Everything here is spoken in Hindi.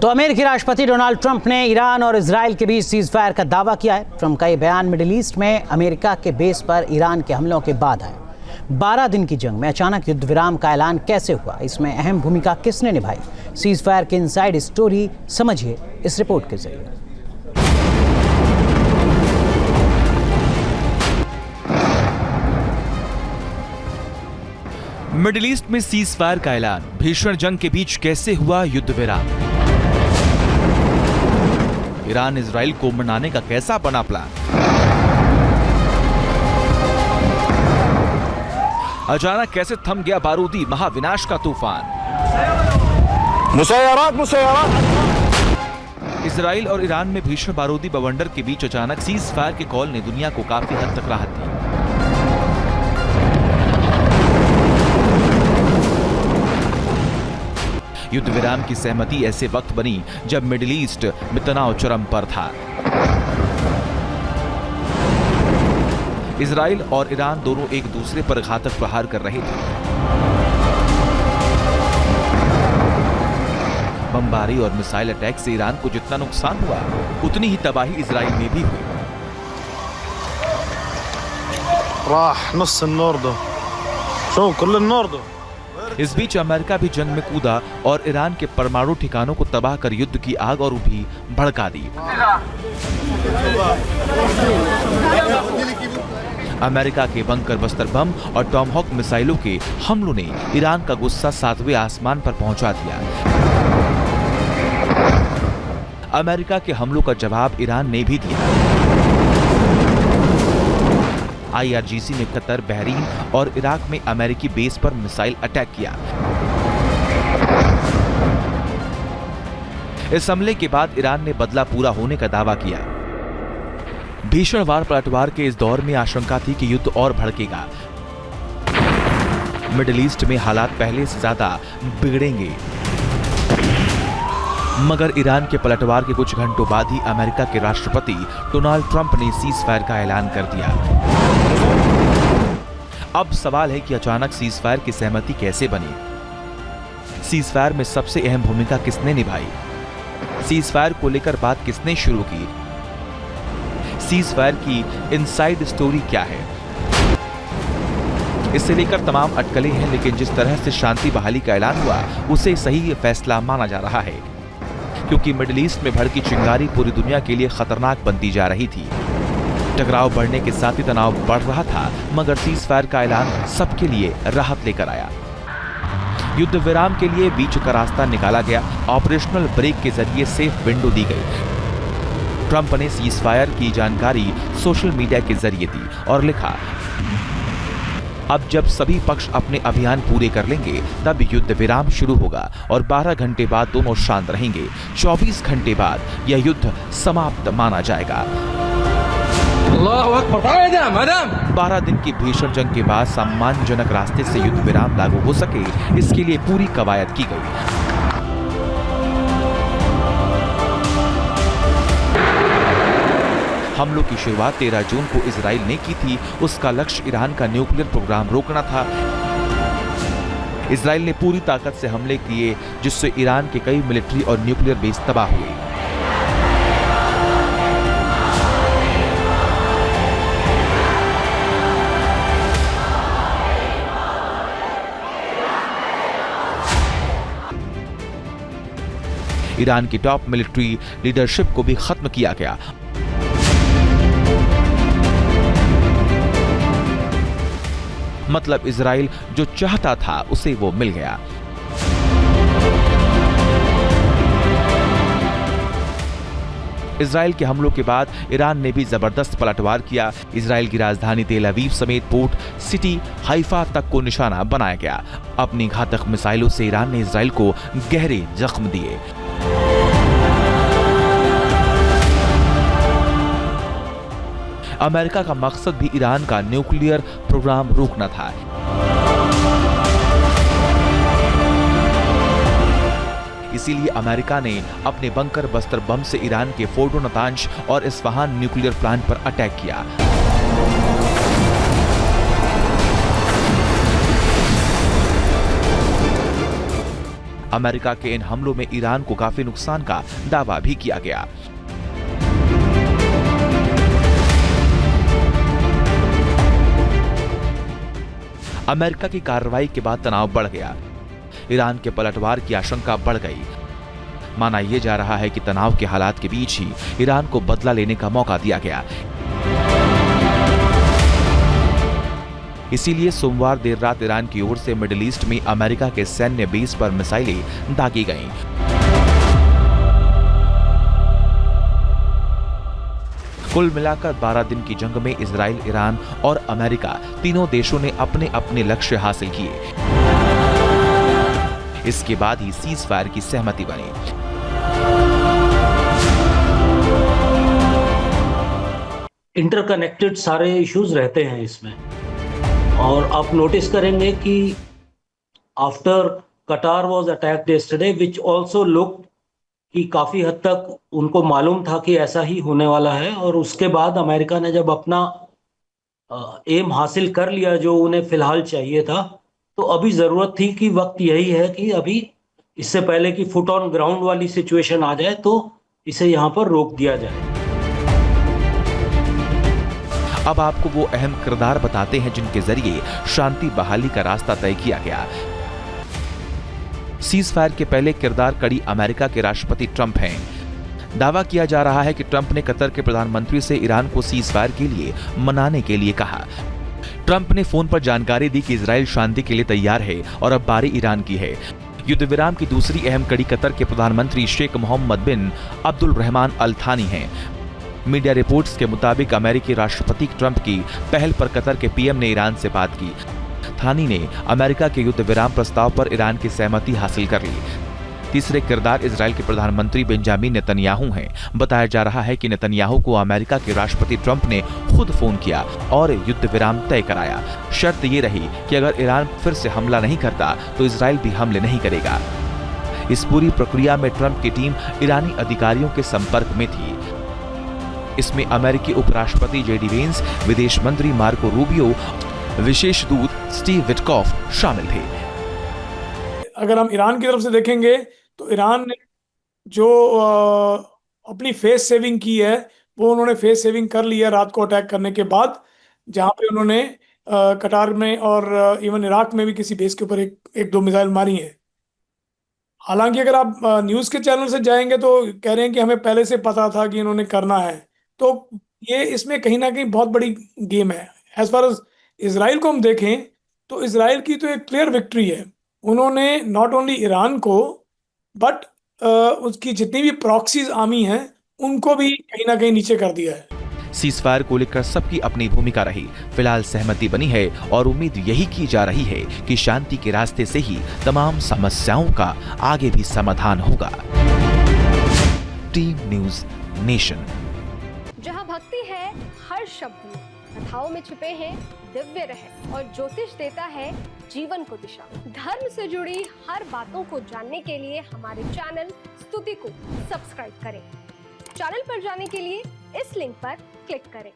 तो अमेरिकी राष्ट्रपति डोनाल्ड ट्रंप ने ईरान और इजराइल के बीच सीज फायर का दावा किया है। ट्रंप का ये बयान मिडिल ईस्ट में अमेरिका के बेस पर ईरान के हमलों के बाद है। 12 दिन की जंग में अचानक युद्ध विराम का ऐलान कैसे हुआ, इसमें अहम भूमिका किसने निभाई, सीज फायर की इनसाइड स्टोरी समझिए इस रिपोर्ट के जरिए। मिडिल ईस्ट में सीज फायर का ऐलान, भीषण जंग के बीच कैसे हुआ युद्ध विराम, ईरान इजराइल को मनाने का कैसा बना प्लान, अचानक कैसे थम गया बारूदी महाविनाश का तूफान, इजराइल और ईरान में भीषण बारूदी बवंडर के बीच अचानक सीज फायर के कॉल ने दुनिया को काफी हद तक राहत दी। युद्ध विराम की सहमति ऐसे वक्त बनी जब मिडिल ईस्ट में तनाव चरम पर था। इजराइल और ईरान दोनों एक दूसरे पर घातक प्रहार कर रहे थे। बमबारी और मिसाइल अटैक से ईरान को जितना नुकसान हुआ, उतनी ही तबाही इजराइल में भी हुई। इस बीच अमेरिका भी जंग में कूदा और ईरान के परमाणु ठिकानों को तबाह कर युद्ध की आग और भी भड़का दी। अमेरिका के बंकर बस्तर बम और टॉमहॉक मिसाइलों के हमलों ने ईरान का गुस्सा 7वें आसमान पर पहुंचा दिया। अमेरिका के हमलों का जवाब ईरान ने भी दिया। IRGC ने कतर, बहरीन और इराक में अमेरिकी बेस पर मिसाइल अटैक किया। इस हमले के बाद ईरान ने बदला पूरा होने का दावा किया। भीषण वार पलटवार के इस दौर में आशंका थी कि युद्ध और भड़केगा। मिडिल ईस्ट में हालात पहले से ज्यादा बिगड़ेंगे। मगर ईरान के पलटवार के कुछ घंटों बाद ही अमेरिका के राष्ट्रपति डोनाल्ड ट्रंप ने सीज फायर का ऐलान कर दिया। अब सवाल है कि अचानक सीज फायर की सहमति कैसे बनी, सीज फायर में सबसे अहम भूमिका किसने निभाई, सीज फायर को लेकर बात किसने शुरू की, सीज फायर की इनसाइड स्टोरी क्या है। इससे लेकर तमाम अटकलें हैं, लेकिन जिस तरह से शांति बहाली का ऐलान हुआ उसे सही फैसला माना जा रहा है, क्योंकि मिडिल ईस्ट में भड़की चिंगारी पूरी दुनिया के लिए खतरनाक बनती जा रही थी। टकराव बढ़ने के साथ ही तनाव बढ़ रहा था, मगर सीज फायर का ऐलान सबके लिए राहत लेकर आया। युद्ध विराम के लिए बीच का रास्ता निकाला गया। ऑपरेशनल ब्रेक के जरिए सेफ विंडो दी गई। ट्रंप ने सीज फायर की जानकारी सोशल मीडिया के जरिए दी और लिखा, अब जब सभी पक्ष अपने अभियान पूरे कर लेंगे तब युद्ध विराम शुरू होगा और 12 घंटे बाद दोनों शांत रहेंगे। 24 घंटे बाद यह युद्ध समाप्त माना जाएगा। 12 दिन की भीषण जंग के बाद सम्मानजनक रास्ते से युद्ध विराम लागू हो सके, इसके लिए पूरी कवायद की गई। हमलों की शुरुआत 13 जून को इजराइल ने की थी। उसका लक्ष्य ईरान का न्यूक्लियर प्रोग्राम रोकना था। इजराइल ने पूरी ताकत से हमले किए, जिससे ईरान के कई मिलिट्री और न्यूक्लियर बेस तबाह हुए। ईरान की टॉप मिलिट्री लीडरशिप को भी खत्म किया गया। मतलब इजराइल जो चाहता था उसे वो मिल गया। इजराइल के हमलों के बाद ईरान ने भी जबरदस्त पलटवार किया। इजराइल की राजधानी तेल अवीव समेत पोर्ट सिटी हाइफा तक को निशाना बनाया गया। अपनी घातक मिसाइलों से ईरान ने इजराइल को गहरे जख्म दिए। अमेरिका का मकसद भी ईरान का न्यूक्लियर प्रोग्राम रोकना था। इसीलिए अमेरिका ने अपने बंकर बस्तर बम से ईरान के फोर्डो नतांज और इस्फहान न्यूक्लियर प्लांट पर अटैक किया। अमेरिका के इन हमलों में ईरान को काफी नुकसान का दावा भी किया गया। अमेरिका की कार्रवाई के बाद तनाव बढ़ गया। ईरान के पलटवार की आशंका बढ़ गई। माना यह जा रहा है कि तनाव के हालात के बीच ही ईरान को बदला लेने का मौका दिया गया। इसीलिए सोमवार देर रात ईरान की ओर से मिडिल ईस्ट में अमेरिका के सैन्य बेस पर मिसाइलें दागी गईं। कुल मिलाकर 12 दिन की जंग में इजराइल, ईरान और अमेरिका तीनों देशों ने अपने अपने लक्ष्य हासिल किए। इसके बाद ही सीज फायर की सहमति बनी। इंटरकनेक्टेड सारे इश्यूज रहते हैं इसमें, और आप नोटिस करेंगे कि आफ्टर कतार was attacked yesterday, which also look कि काफ़ी हद तक उनको मालूम था कि ऐसा ही होने वाला है, और उसके बाद अमेरिका ने जब अपना एम हासिल कर लिया जो उन्हें फ़िलहाल चाहिए था, तो अभी ज़रूरत थी कि वक्त यही है कि अभी इससे पहले कि फुट ऑन ग्राउंड वाली सिचुएशन आ जाए तो इसे यहाँ पर रोक दिया जाए। अब आपको वो अहम किरदार बताते हैं जिनके जरिए शांति बहाली का रास्ता तय किया गया। सीज फायर के पहले किरदार कड़ी अमेरिका के राष्ट्रपति ट्रंप हैं। दावा किया जा रहा है कि ट्रंप ने कतर के प्रधानमंत्री से ईरान को सीज फायर के लिए मनाने के लिए कहा। ट्रंप ने फोन पर जानकारी दी कि इजराइल शांति के लिए तैयार है और अब बारी ईरान की है। युद्ध विराम की दूसरी अहम कड़ी कतर के प्रधानमंत्री शेख मोहम्मद बिन अब्दुल रहमान अल थानी हैं। मीडिया रिपोर्ट्स के मुताबिक अमेरिकी राष्ट्रपति ट्रंप की पहल पर कतर के पीएम ने ईरान से बात की। थानी ने अमेरिका के युद्ध विराम प्रस्ताव पर ईरान की सहमति हासिल कर ली। तीसरे किरदार इजराइल के प्रधानमंत्री बेंजामिन नेतन्याहू हैं। बताया जा रहा है कि नेतन्याहू को अमेरिका के राष्ट्रपति ट्रंप ने खुद फोन किया और युद्ध विराम तय कराया। शर्त ये रही कि अगर ईरान फिर से हमला नहीं करता तो इजराइल भी हमले नहीं करेगा। इस पूरी प्रक्रिया में ट्रंप की टीम ईरानी अधिकारियों के संपर्क में थी। इसमें अमेरिकी उपराष्ट्रपति जेडी वेंस, विदेश मंत्री मार्को रूबियो, विशेष दूत स्टीव विटकॉफ शामिल थे। अगर हम ईरान की तरफ से देखेंगे तो ईरान ने जो अपनी फेस सेविंग की है वो उन्होंने फेस सेविंग कर ली है रात को अटैक करने के बाद, जहां पे उन्होंने कतार में और इवन इराक में भी किसी बेस के ऊपर एक दो मिसाइल मारी हैं। हालांकि अगर आप न्यूज़ के चैनल से जाएंगे तो कह रहे हैं कि हमें पहले से पता था कि इन्होंने करना है। तो ये इसमें कहीं ना कहीं बहुत बड़ी गेम है। एज फार एज इजराइल को हम देखें तो इजराइल की तो एक क्लियर विक्ट्री है। उन्होंने नॉट ओनली ईरान को बट उसकी जितनी भी प्रॉक्सीज आर्मी हैं उनको भी कहीं ना कहीं नीचे कर दिया है। सीज फायर को लेकर सबकी अपनी भूमिका रही। फिलहाल सहमति बनी है और उम्मीद यही की जा रही है कि शांति के रास्ते से ही तमाम समस्याओं का आगे भी समाधान होगा। Team news nation. जहां भक्ति है हर शब्द में, कथाओं में छुपे हैं दिव्य रहस्य और ज्योतिष देता है जीवन को दिशा। धर्म से जुड़ी हर बातों को जानने के लिए हमारे चैनल स्तुति को सब्सक्राइब करें। चैनल पर जाने के लिए इस लिंक पर क्लिक करें।